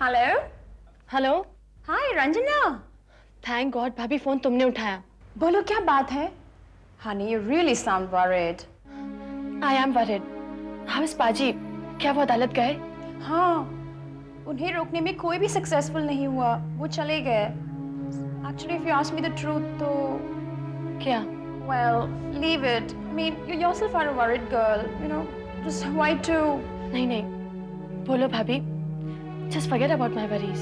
Hello hello. Hi Ranjana. Thank God भाभी phone तुमने उठाया। बोलो क्या बात है? Honey you really sound worried. I am worried. How is paaji? क्या वो अदालत गए? हाँ, उन्हें रोकने में कोई भी सक्सेसफुल नहीं हुआ, वो चले गए। Actually if you ask me the truth तो क्या? well, leave it. I mean, you yourself are a worried girl, you know. Just why to? नहीं नहीं, बोलो भाभी। Just forget about my worries.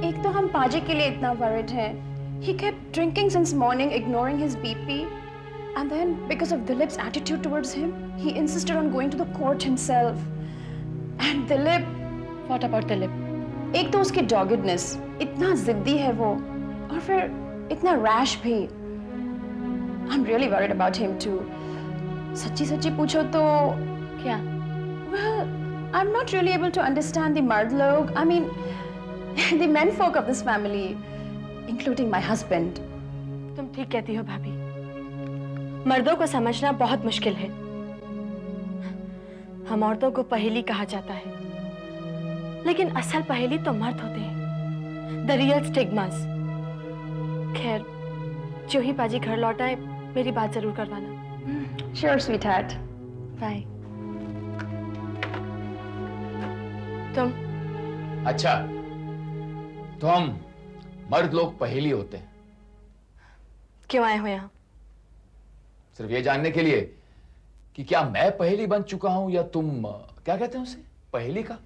एक तो हम पाजी के लिए इतना worried हैं। He kept drinking since morning, ignoring his BP, and then because of Dilip's attitude towards him, he insisted on going to the court himself. And Dilip, what about Dilip? एक तो उसकी doggedness, इतना जिद्दी है वो, और फिर इतना rash भी। I'm really worried about him too. सच्ची सच्ची पूछो तो क्या? well, I'm not really able to understand the मर्द लोग. I mean, the men folk of this family, including my husband. तुम ठीक कहती हो भाभी। मर्दों को समझना बहुत मुश्किल है। हम औरतों को पहेली कहा जाता है, लेकिन असल पहेली तो मर्द होते हैं। The real stigmas. खैर, जो ही पाजी घर लौट आए, मेरी बात जरूर करवाना। Sure, sweetheart. बाय। तुम? अच्छा, तो हम मर्द लोग पहेली होते हैं। क्यों आए हो यहाँ? सिर्फ ये जानने के लिए कि क्या मैं पहेली बन चुका हूं या तुम क्या कहते हैं उसे, पहेली का?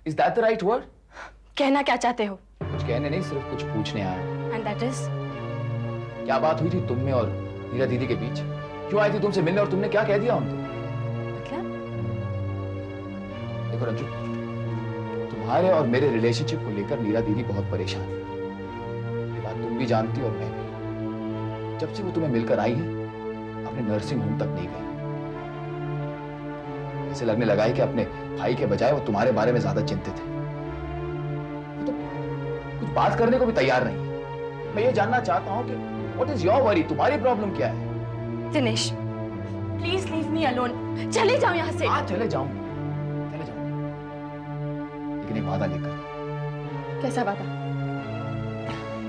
Is that the right word? कहना क्या चाहते हो? कुछ कहने नहीं, सिर्फ कुछ पूछने आया। And that is? क्या बात हुई थी तुम में और मीरा दीदी के बीच? क्यों आई थी तुमसे मिलने और तुमने क्या कह दिया उनको? मतलब? देखो रंजू, तुम्हारे और मेरे रिलेशनशिप को लेकर मीरा दीदी बहुत परेशान है। ये बात तुम भी जानती हो और मैं भी। जब से वो तुम्हें मिलकर आई है, अपने नर्सिंग होम तक नहीं गई। ऐसे लगने लगा है कि अपने भाई के बजाय वो तुम्हारे बारे में ज्यादा चिंतित है। वो तो कुछ बात करने को भी तैयार नहीं है। मैं ये जानना चाहता हूं कि व्हाट इज योर वरी? तुम्हारी प्रॉब्लम क्या है? Dinesh, please leave me alone. चले जाओ यहाँ से। हाँ, चले जाऊं, लेकिन एक वादा लेकर। कैसा वादा?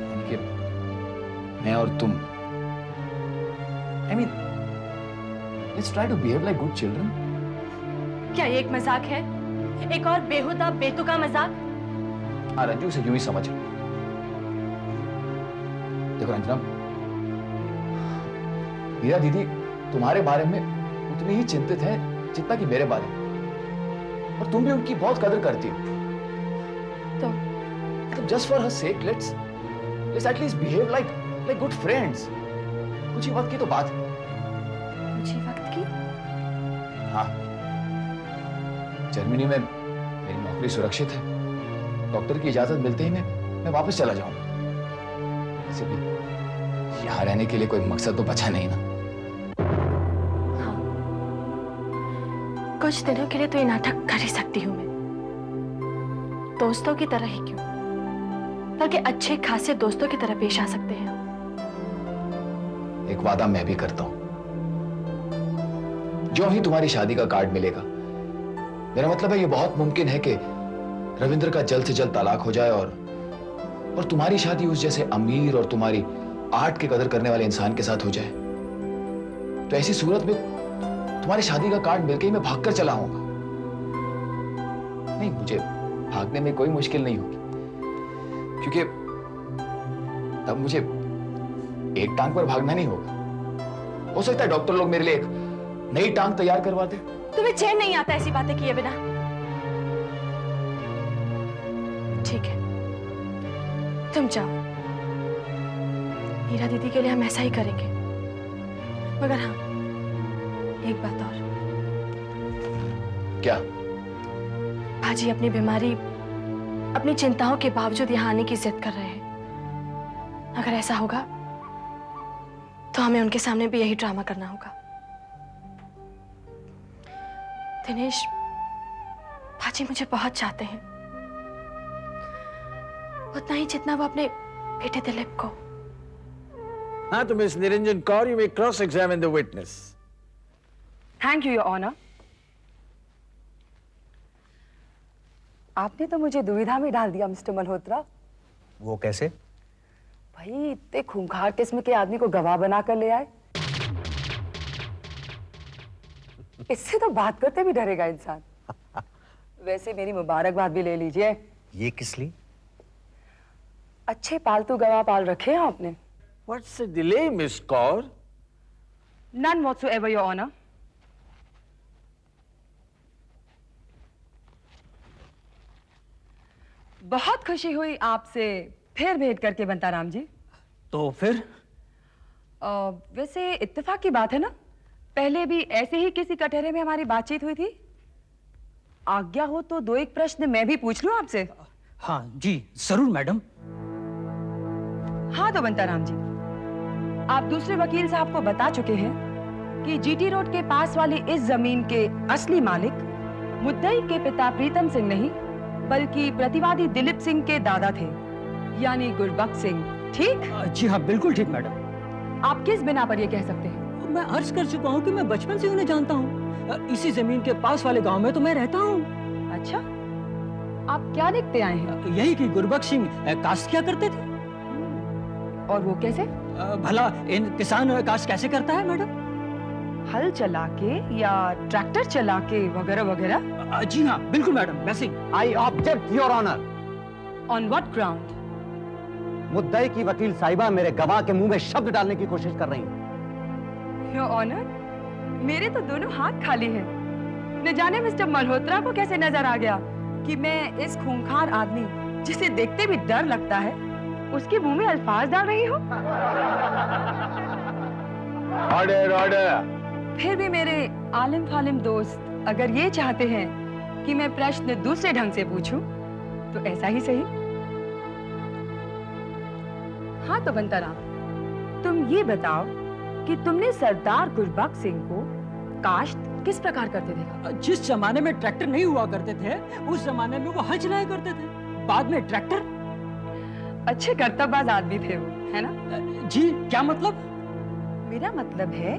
यानी कि मैं और तुम, I mean, let's try to behave like good children. क्या ये एक मजाक है? एक और बेहुदा बेतुका मजाक? हाँ रंजू, उसे यूं ही समझ। देखो रंजना, मीरा दीदी तुम्हारे बारे में उतनी ही चिंतित है जितना कि मेरे बारे में, और तुम भी उनकी बहुत कदर करती हो। तो just for her sake let's at least behave like good friends. कुछ ही वक्त की तो बात है। कुछ ही वक्त की? हाँ, जर्मनी में मेरी नौकरी सुरक्षित है। डॉक्टर की इजाजत मिलते ही मैं वापस चला जाऊंगा। वैसे भी यहाँ रहने के लिए कोई मकसद तो बचा नहीं ना। हाँ, कुछ दिनों के लिए तो ये नाटक कर ही सकती हूँ मैं। दोस्तों की तरह ही क्यों, बल्कि अच्छे खासे दोस्तों की तरह पेश आ सकते हैं। एक वादा मैं भी करता हूं। जो ही तुम्हारी शादी का कार्ड मिलेगा, मेरा मतलब है ये बहुत मुमकिन है कि रविंद्र का जल्द से जल्द तलाक हो जाए और तुम्हारी शादी उस जैसे अमीर और तुम्हारी आर्ट की कदर करने वाले इंसान के साथ हो जाए। तो ऐसी सूरत में तुम्हारी शादी का कार्ड मिलके ही मैं भागकर चला आऊंगा। नहीं, मुझे भागने में कोई मुश्किल नहीं होगी, क्योंकि तब मुझे एक टांग पर भागना नहीं होगा। हो सकता है डॉक्टर लोग मेरे लिए एक नई टांग तैयार करवा दे। तुम्हें चैन नहीं आता ऐसी बातें किए बिना? ठीक है, तुम जाओ। मीरा दीदी के लिए हम ऐसा ही करेंगे। मगर हाँ, एक बात और। क्या? भाजी अपनी बीमारी, अपनी चिंताओं के बावजूद यहाँ आने की जिद कर रहे हैं। अगर ऐसा होगा तो हमें उनके सामने भी यही ड्रामा करना होगा। दिनेश, भाजी मुझे बहुत चाहते हैं, उतना ही जितना वो अपने बेटे दिलीप को। हाँ, तो miss Niranjan Kaur, you may cross-examine the witness. Thank you, Your Honor. आपने तो मुझे दुविधा में डाल दिया मिस्टर मल्होत्रा। वो कैसे? भाई इतने खूंखार किस्म के आदमी को गवाह बना कर ले आए। इससे तो बात करते भी डरेगा इंसान। वैसे मेरी मुबारकबाद भी ले लीजिए। ये किस लिए? अच्छे पालतू गवाह पाल रखे हैं आपने। What's the delay, Miss Kaur? None whatsoever, Your Honor. बहुत खुशी हुई आपसे फिर भेंट करके बंताराम जी। तो फिर? वैसे इत्तेफाक की बात है ना, पहले भी ऐसे ही किसी कटहरे में हमारी बातचीत हुई थी। आज्ञा हो तो दो एक प्रश्न मैं भी पूछ लूं आपसे? हाँ जी जरूर मैडम। हाँ तो बंताराम जी, आप दूसरे वकील साहब को बता चुके हैं कि जीटी रोड के पास वाली इस जमीन के असली मालिक मुद्दई के पिता प्रीतम सिंह नहीं बल्कि प्रतिवादी दिलीप सिंह के दादा थे, यानी गुरबख्श सिंह। ठीक? जी हाँ बिल्कुल ठीक मैडम। आप किस बिना पर ये कह सकते हैं? मैं अर्ज कर चुका हूँ कि मैं बचपन से उन्हें जानता हूँ। इसी जमीन के पास वाले गांव में तो मैं रहता हूँ। अच्छा, आप क्या लिखते आए हैं? यही कि गुरबख्श सिंह कास्ट क्या करते थे। और वो कैसे? भला इन किसान कास्ट कैसे करता है मैडम? हल चला के या ट्रैक्टर चला के वगैरह वगैरह? जी हाँ बिल्कुल मैडम वैसे ही। I object your honour. On what ground? मुद्दई की वकील साहिबा मेरे गवाह के मुंह में शब्द डालने की कोशिश कर रही हैं। योर ऑनर, मेरे तो दोनों हाथ खाली हैं। न जाने मिस्टर मल्होत्रा को कैसे नजर आ गया कि मैं इस खूंखार आदमी जिसे देखते भी डर लगता है उसके मुंह में अल्फाज डाल रही हूँ। Order, order. फिर भी मेरे आलिम फालिम दोस्त अगर ये चाहते हैं कि मैं प्रश्न दूसरे ढंग से पूछूं तो ऐसा ही सही। हाँ तो बंताराम, तुम ये बताओ कि तुमने सरदार गुरबख्श सिंह को काश्त किस प्रकार करते देखा? जिस जमाने में ट्रैक्टर नहीं हुआ करते थे उस जमाने में वो हल चलाया करते थे, बाद में ट्रैक्टर। अच्छे कर्तव्यबाज आदमी थे वो, है ना? जी क्या मतलब? मेरा मतलब है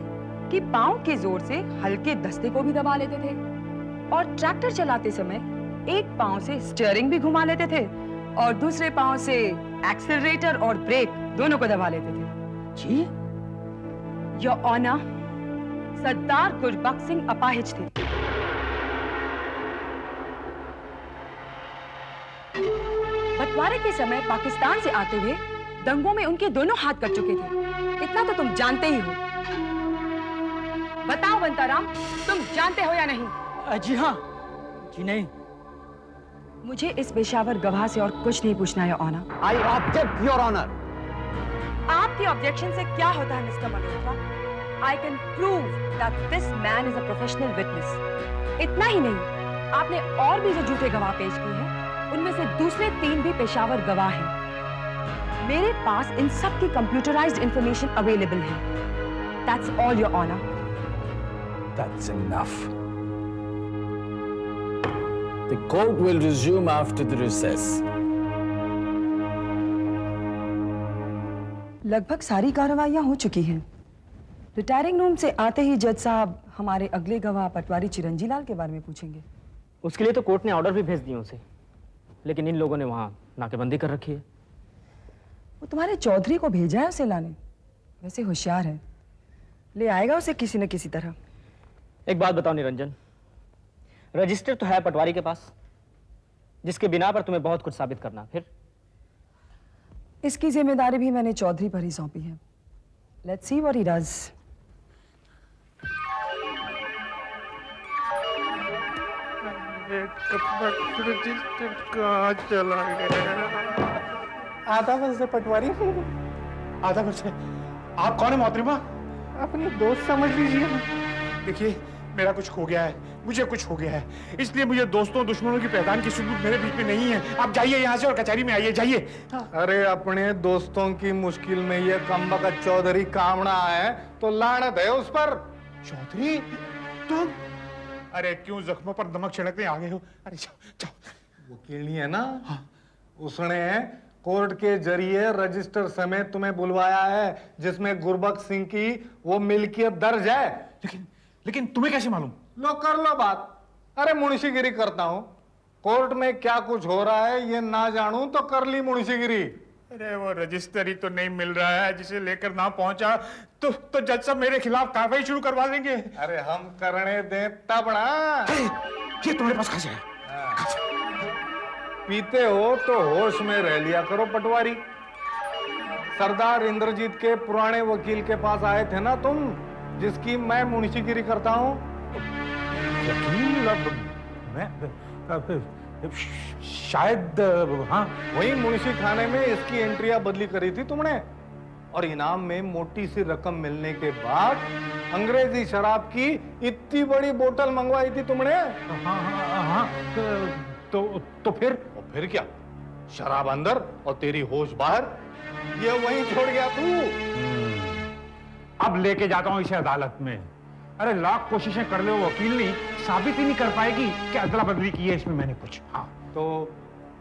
कि पांव के जोर से हल्के दस्ते को भी दबा लेते थे और ट्रैक्टर चलाते समय एक पांव से स्टीयरिंग भी घुमा लेते थे और दूसरे पांव से एक्सेलरेटर और ब्रेक दोनों को दबा लेते थे। जी? योर ऑनर, सरदार गुरबख्श सिंह अपाहिज थे। बंटवारे के समय पाकिस्तान से आते हुए दंगों में उनके दोनों हाथ कट चुके थे। इतना तो तुम जानते ही हो। बताओ बंताराम, तुम जानते हो या नहीं? जी हाँ। जी नहीं। मुझे इस पेशावर गवाह से और कुछ नहीं पूछना है honour. I object your honour. आपके ऑब्जेक्शन से क्या होता है mister Malhotra? I can prove that this man is a professional witness. इतना ही नहीं, आपने और भी जो झूठे गवाह पेश किए हैं, उनमें से दूसरे 3 भी पेशावर गवाह हैं। मेरे पास इन सब की कंप्यूटराइज्ड इंफॉर्मेशन अवेलेबल है। That's all, Your Honor. That's enough. The court will resume after the recess. लगभग सारी कार्रवाइयां हो चुकी हैं। रिटायरिंग रूम से आते ही जज साहब हमारे अगले गवाह पटवारी चिरंजी लाल के बारे में पूछेंगे। उसके लिए तो कोर्ट ने ऑर्डर भी भेज दिए उसे, लेकिन इन लोगों ने वहां नाकेबंदी कर रखी है। वो तुम्हारे चौधरी को भेजा है उसे लाने। वैसे होशियार है, ले आएगा उसे किसी न किसी तरह। एक बात बताओ निरंजन, रजिस्टर तो है पटवारी के पास, जिसके बिना पर तुम्हें बहुत कुछ साबित करना। फिर इसकी जिम्मेदारी भी मैंने चौधरी पर ही सौंपी है। Let's see what he does. Register कहाँ चला गया? आधा बजे पटवारी, आधा बजे। आप कौन है मोहतरमा? अपनी दोस्त समझ लीजिए। देखिए मेरा कुछ हो गया है, मुझे कुछ हो गया है, इसलिए मुझे दोस्तों दुश्मनों की पहचान की सबूत मेरे बीच में नहीं है। आप जाइए यहाँ से और कचहरी में आइए, जाइए। अरे अपने दोस्तों की मुश्किल में ये कमबख्त चौधरी कामड़ा है तो लानत है उस पर। चौधरी तुम? अरे क्यों जख्मों पर नमक छिड़कने आ गए हो? अरे जाओ जाओ। वकील है ना? हाँ। उसने कोर्ट के जरिए रजिस्टर समेत तुम्हें बुलवाया है जिसमें गुरबख्श सिंह की वो मिल्कियत दर्ज है। लेकिन तुम्हें कैसे मालूम? लो कर लो बात। अरे मुंशीगिरी करता हूं। कोर्ट में क्या कुछ हो रहा है ये ना जानूं तो कर ली मुंशीगिरी। अरे वो रजिस्टर ही तो नहीं मिल रहा है, जिसे लेकर ना पहुंचा तो जज साहब मेरे खिलाफ कार्रवाई शुरू करवा देंगे। अरे हम करने दें तब ना। ये तुम्हारे पास कैसे है? पीते हो तो होश में रह लिया करो पटवारी। सरदार इंद्रजीत के पुराने वकील के पास आए थे ना तुम, जिसकी मैं मुंशीगिरी करता हूँ। शायद हाँ, वही मुंशी खाने में इसकी एंट्रियां बदली करी थी तुमने, और इनाम में मोटी सी रकम मिलने के बाद अंग्रेजी शराब की इतनी बड़ी बोतल मंगवाई थी तुमने। हाँ, तो फिर? और फिर क्या, शराब अंदर और तेरी होश बाहर। ये वहीं छोड़ गया तू। अब लेके जाता हूँ इसे अदालत में। अरे लाख कोशिशें कर ले, वकील नहीं साबित ही नहीं कर पाएगी कि अदला बदली की है इसमें मैंने कुछ। हाँ तो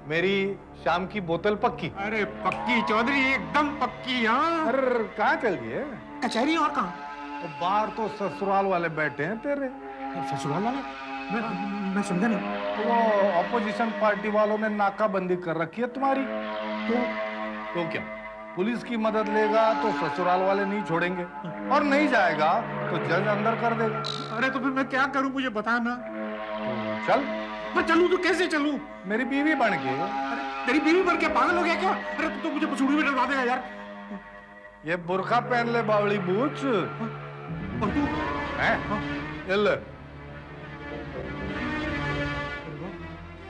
मेरी शाम की बोतल पक्की? अरे पक्की चौधरी, एकदम पक्की। हाँ, अरे कहाँ चल गई? कचहरी और कहाँ? बाहर तो ससुराल वाले बैठे हैं तेरे। ससुराल वाले? मैं समझा नहीं। वो ऑपोजिशन पार्टी वालों ने नाकाबंदी कर रखी है तुम्हारी। तो क्या, पुलिस की मदद लेगा तो ससुराल वाले नहीं छोड़ेंगे, और नहीं जाएगा तो जज अंदर कर देगा। अरे तो फिर मैं क्या करूं, मुझे बता ना। तो चल। मैं चलूं तो कैसे चलूं? मेरी बीवी बन के। अरे तेरी बीवी बन के पागल हो गया क्या? अरे तू तो मुझे पसूड़ी में डलवा देगा यार। ये बुर्का पहन ले बावली बूच। और तू? हैं? ये ले।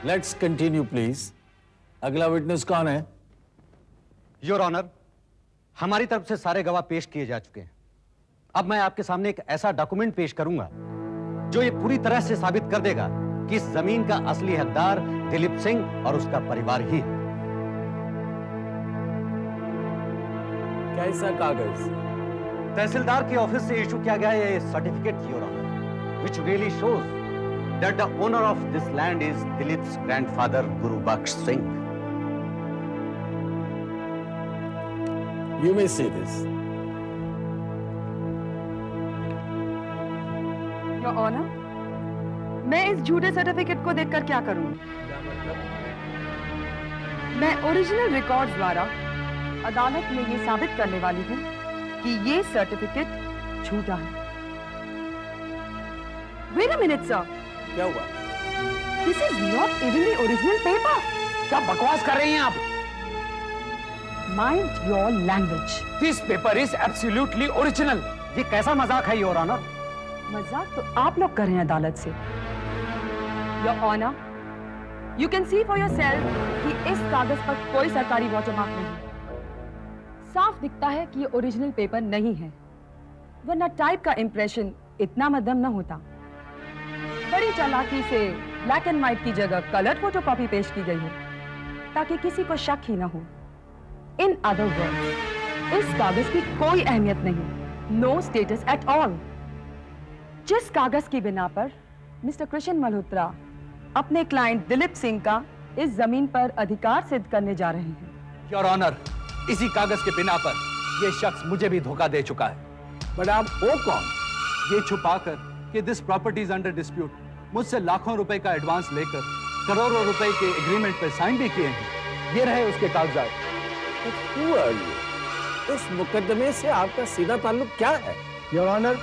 Let's continue please. अगला विटनेस कौन है? योर ऑनर, हमारी तरफ से सारे गवाह पेश किए जा चुके हैं। अब मैं आपके सामने एक ऐसा डॉक्यूमेंट पेश करूंगा जो ये पूरी तरह से साबित कर देगा कि इस जमीन का असली हकदार दिलीप सिंह और उसका परिवार ही है। कैसा कागज? तहसीलदार के ऑफिस से इशू किया गया ये certificate, your honour, which really shows that the owner of this land is Dilip's grandfather Gurbaksh Singh. You may see this. Your honour, मैं इस झूठे सर्टिफिकेट को देखकर क्या करूं? मैं ओरिजिनल रिकॉर्ड द्वारा अदालत में ये साबित करने वाली हूं कि ये सर्टिफिकेट झूठा है। Wait a minute, sir. क्या हुआ? This is not even the original paper. क्या बकवास कर रही हैं आप? Mind your language. This paper is absolutely original. ये कैसा मजाक है योर ऑनर? मजाक तो आप लोग कर रहे हैं अदालत से। Your Honor, you can see for yourself कि इस कागज पर कोई सरकारी वाटरमार्क नहीं। साफ दिखता है कि ये ओरिजिनल पेपर नहीं है, वरना टाइप का इंप्रेशन इतना मध्यम न होता। बड़ी चालाकी से ब्लैक एंड व्हाइट की जगह कलर फोटोकॉपी पेश की गई है, ताकि किसी को शक ही न हो। इन अदर वर्ड्स, इस कागज की कोई अहमियत नहीं, नो स्टेटस एट ऑल। जिस कागज की बिना पर मिस्टर कृष्ण मल्होत्रा अपने क्लाइंट दिलीप सिंह का इस जमीन पर अधिकार सिद्ध करने जा रहे हैं। योर ऑनर, इसी कागज के बिना पर यह शख्स मुझे भी धोखा दे चुका है। बट आप हो कौन? ये छुपाकर कि this property is under dispute मुझसे लाखों रुपए का एडवांस लेकर करोड़ों रुपए के एग्रीमेंट पर साइन भी किए हैं। ये रहे उसके कागजात। Who are you? इस मुकदमे से आपका सीधा ताल्लुक क्या है? योर ऑनर,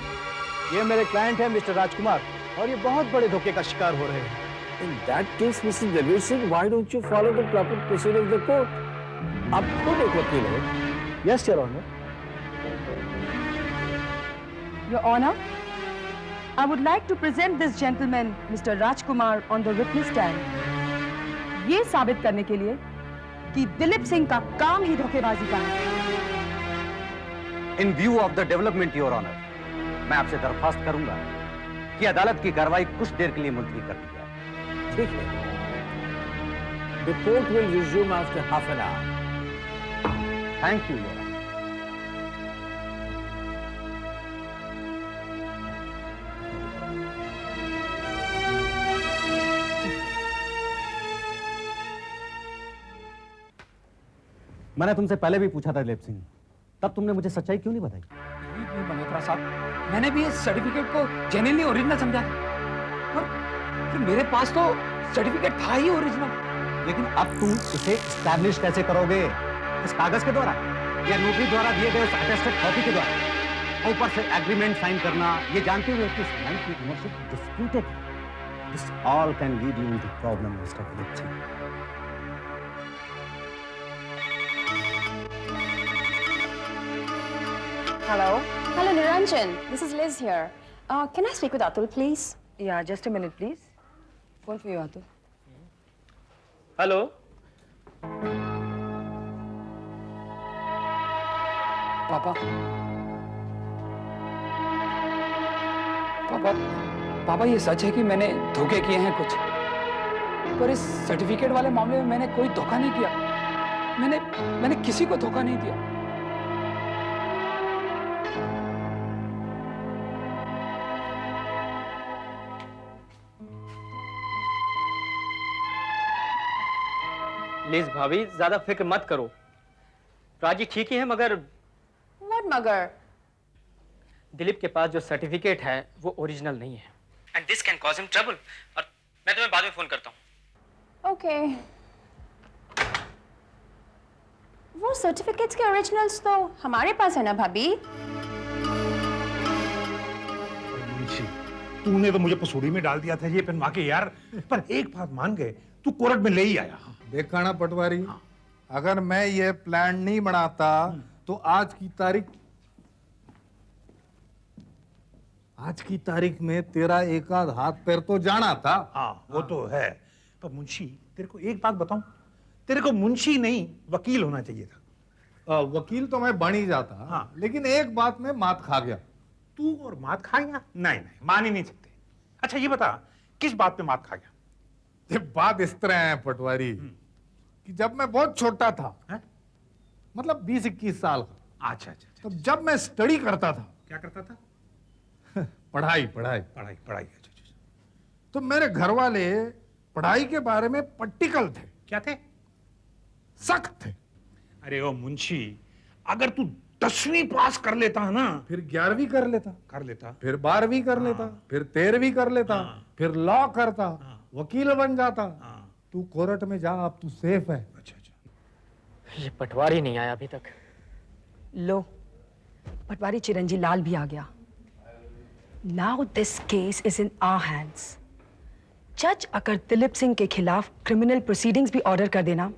ये मेरे क्लाइंट हैं मिस्टर राजकुमार, और ये बहुत बड़े धोखे का शिकार हो रहे हैं। In that case, Mrs. Dalvir Singh, why don't you follow the proper procedure of the court? आप खुद एक वकील हो। Yes your honour. Your Honor, I would like to present this gentleman, Mr. Rajkumar, on the witness stand। ये साबित करने के लिए कि दिलीप सिंह का काम ही धोखेबाजी का है। In view of the development your honour, मैं आपसे दरख्वास्त करूंगा कि अदालत की कार्रवाई कुछ देर के लिए मुलतवी कर दी जाए। ठीक है। The court will resume after half an hour. Thank you your honour. मैंने तुमसे पहले भी पूछा था दिलीप सिंह, तब तुमने मुझे सच्चाई क्यों नहीं बताई? मल्होत्रा साहब, मैंने भी इस सर्टिफिकेट को जेन्युइनली ओरिजिनल समझा, और फिर मेरे पास तो सर्टिफिकेट था ही ओरिजिनल। लेकिन अब तुम इसे स्टैब्लिश कैसे करोगे? इस कागज के द्वारा या नोटरी द्वारा दिए गए उस अटेस्टेड कॉपी के द्वारा? ऊपर से एग्रीमेंट साइन करना, ये जानते हुए कि इस लैंड की ओनरशिप डिस्प्यूटेड है। This all can lead you into problem, Mr. Dilip Singh. Hello? Hello, Niranjan. This is Liz here. Can I speak with Atul, please? Yeah, just a minute, please. Phone for you, Atul. Hello. पापा पापा पापा ये सच है कि मैंने धोखे किए हैं कुछ, पर इस सर्टिफिकेट वाले मामले में मैंने कोई धोखा नहीं किया। मैंने किसी को धोखा नहीं दिया। लिज भाभी ज्यादा फिक्र मत करो, राजी ठीक ही है, मगर What mugger? दिलीप के पास जो सर्टिफिकेट है वो ओरिजिनल नहीं है, and this can cause him trouble. और मैं तुम्हें बाद में फोन करता हूँ। Okay. वो सर्टिफिकेट्स के ओरिजिनल्स तो हमारे पास है ना भाभी? मुंशी, तूने तो मुझे पसूड़ी में डाल दिया था ये पहनवा के यार, पर एक बात मान गए, तू कोर्ट में ले ही आया। देखा ना पटवारी, अगर मैं ये प्लान नहीं बनाता तो आज की तारीख में तेरा एक आध हाथ पैर तो जाना था। हाँ वो तो है, पर मुंशी तेरे को एक बात बताऊं, तेरे को मुंशी नहीं वकील होना चाहिए था। वकील तो मैं बन ही जाता, हाँ। लेकिन एक बात में मात खा गया। तू और मात खाएगा? नहीं नहीं, मान ही नहीं सकते। अच्छा ये बता, किस बात पे मात खा गया? ये बात इस तरह है पटवारी कि जब मैं बहुत छोटा था, है? मतलब 20-21 साल का, अच्छा अच्छा अच्छा, तो जब मैं स्टडी करता था, क्या करता था? पढ़ाई पढ़ाई पढ़ाई, अच्छा अच्छा। तो मेरे घर वाले पढ़ाई के बारे में प्रैक्टिकल थे, क्या थे? सख्त थे। अरे ओ मुंशी, अगर तू 10वीं पास कर लेता ना, फिर 11वीं कर लेता, फिर 12वीं कर लेता, फिर 13वीं कर लेता, फिर लॉ करता, वकील बन जाता। तू कोर्ट में जा, अब तू सेफ है। अच्छा अच्छा। ये पटवारी नहीं आया अभी तक। लो, पटवारी चिरंजी लाल भी आ गया। Now this case is in our hands. जज अगर दिलीप सिंह के खिलाफ क्रिमिनल प्रोसीडिंग्स भी ऑर्डर कर देना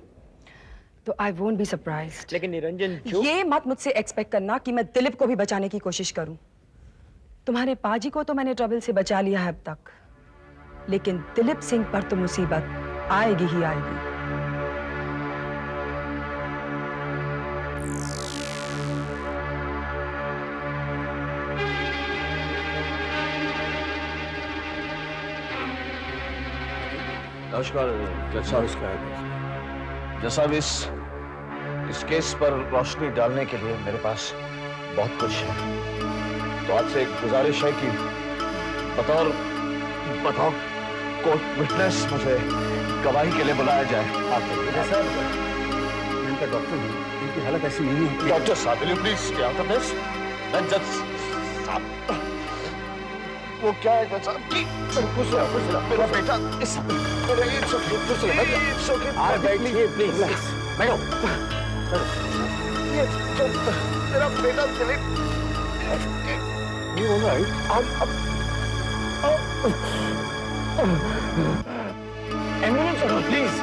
तो आई वोंट बी सरप्राइज्ड। लेकिन निरंजन जो ये मत मुझसे एक्सपेक्ट करना कि मैं दिलीप को भी बचाने की कोशिश करूं। तुम्हारे पाजी को तो मैंने ट्रबल से बचा लिया है अब तक, लेकिन दिलीप सिंह पर तो मुसीबत आएगी ही आएगी। नमस्कार जज साहब। जज साहब, इस केस पर रोशनी डालने के लिए मेरे पास बहुत कुछ है, तो आपसे एक गुजारिश है कि बतौर कोर्ट विटनेस मुझे गवाही के लिए बुलाया जाए। आप सर, इनका डॉक्टर भी, इनकी हालत ऐसी नहीं है। डॉक्टर साहब, विल यू प्लीज क्या होता दिस? मैं जज साहब, वो क्या है जज साहब की, कुछ ना मेरा बेटा इस मेरे इट्स ओके आप बैठिए प्लीज। बैठो। ये जो मेरा बेटा Dilip, you alright? Ambulance please.